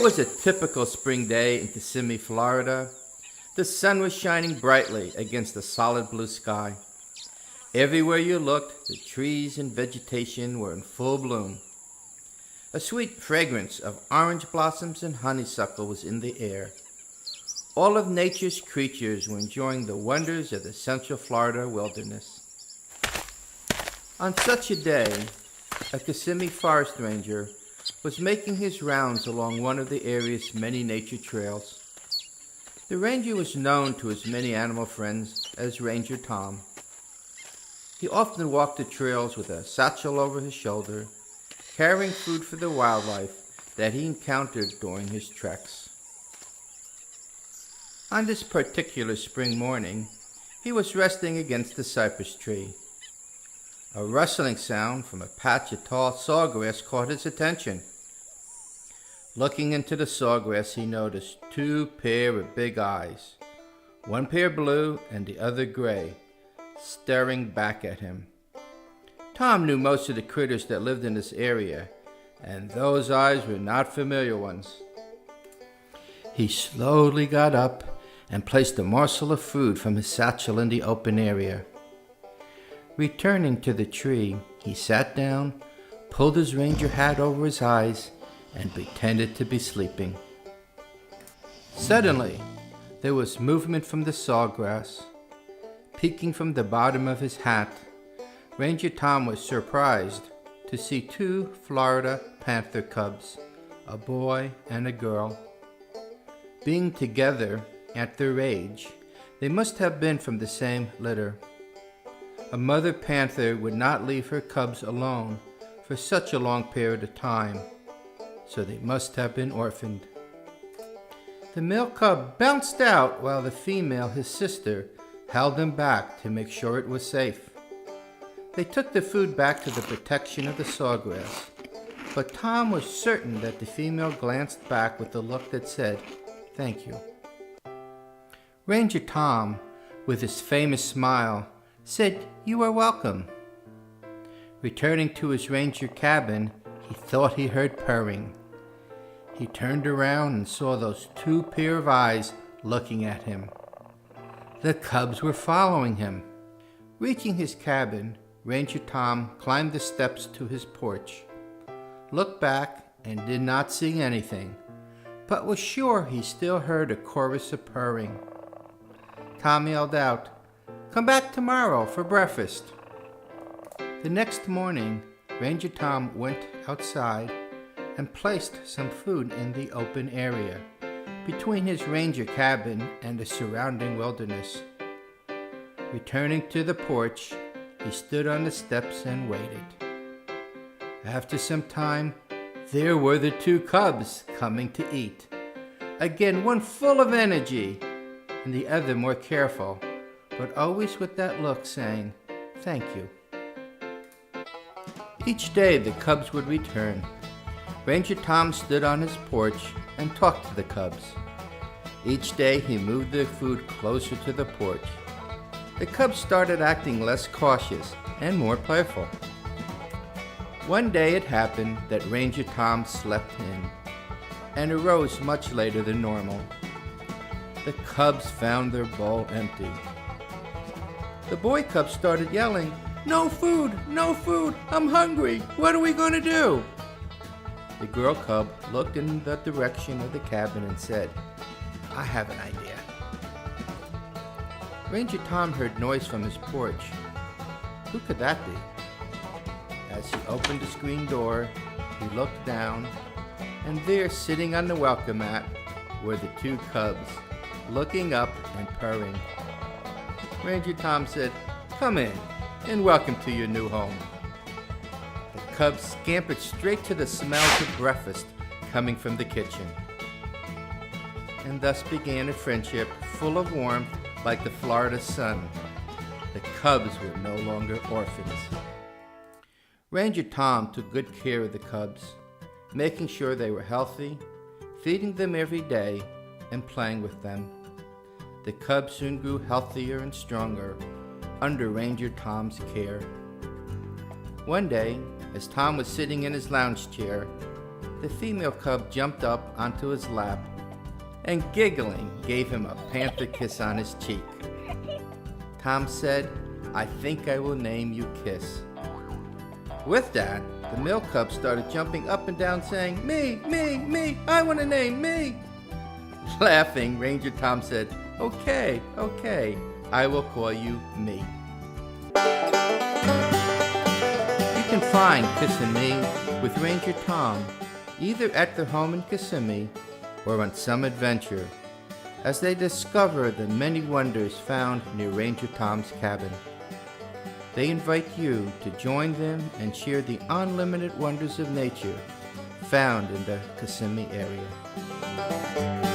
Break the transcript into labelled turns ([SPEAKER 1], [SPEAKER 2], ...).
[SPEAKER 1] was a typical spring day in Kissimmee, Florida. The sun was shining brightly against the solid blue sky. Everywhere you looked, the trees and vegetation were in full bloom. A sweet fragrance of orange blossoms and honeysuckle was in the air. All of nature's creatures were enjoying the wonders of the Central Florida wilderness. On such a day, a Kissimmee forest ranger was making his rounds along one of the area's many nature trails. The ranger was known to his many animal friends as Ranger Tom. He often walked the trails with a satchel over his shoulder, carrying food for the wildlife that he encountered during his treks. On this particular spring morning, he was resting against a cypress tree. A rustling sound from a patch of tall sawgrass caught his attention. Looking into the sawgrass, he noticed two pair of big eyes, one pair blue and the other gray, staring back at him. Tom knew most of the critters that lived in this area, and those eyes were not familiar ones. He slowly got up and placed a morsel of food from his satchel in the open area. Returning to the tree, he sat down, pulled his ranger hat over his eyes, and pretended to be sleeping. Suddenly, there was movement from the sawgrass. Peeking from the bottom of his hat, Ranger Tom was surprised to see two Florida panther cubs, a boy and a girl. Being together at their age, they must have been from the same litter. A mother panther would not leave her cubs alone for such a long period of time, so they must have been orphaned. The male cub bounced out while the female, his sister, held him back to make sure it was safe. They took the food back to the protection of the sawgrass, but Tom was certain that the female glanced back with a look that said, "Thank you." Ranger Tom, with his famous smile, said, "You are welcome." Returning to his ranger cabin, he thought he heard purring. He turned around and saw those two pair of eyes looking at him. The cubs were following him. Reaching his cabin, Ranger Tom climbed the steps to his porch, looked back and did not see anything, but was sure he still heard a chorus of purring. Tom yelled out, "Come back tomorrow for breakfast." The next morning, Ranger Tom went outside and placed some food in the open area between his ranger cabin and the surrounding wilderness. Returning to the porch, he stood on the steps and waited. After some time, there were the two cubs coming to eat. Again, one full of energy, and the other more careful, but always with that look saying, "Thank you." Each day the cubs would return. Ranger Tom stood on his porch and talked to the cubs. Each day he moved the food closer to the porch. The cubs started acting less cautious and more playful. One day it happened that Ranger Tom slept in and arose much later than normal. The cubs found their bowl empty. The boy cub started yelling, "No food! No food! I'm hungry! What are we going to do?" The girl cub looked in the direction of the cabin and said, "I have an idea." Ranger Tom heard noise from his porch. Who could that be? As he opened the screen door, he looked down, and there, sitting on the welcome mat, were the two cubs, looking up and purring. Ranger Tom said, "Come in, and welcome to your new home." The cubs scampered straight to the smells of breakfast coming from the kitchen. And thus began a friendship full of warmth like the Florida sun. The cubs were no longer orphans. Ranger Tom took good care of the cubs, making sure they were healthy, feeding them every day, and playing with them. The cubs soon grew healthier and stronger under Ranger Tom's care. One day, as Tom was sitting in his lounge chair, the female cub jumped up onto his lap and giggling gave him a panther kiss on his cheek. Tom said, "I think I will name you Kiss." With that, the male cub started jumping up and down saying, "Me, me, me, I want to name me." Laughing, Ranger Tom said, Okay, I will call you Me." You can find Kiss Mee with Ranger Tom either at their home in Kissimmee or on some adventure as they discover the many wonders found near Ranger Tom's cabin. They invite you to join them and share the unlimited wonders of nature found in the Kissimmee area.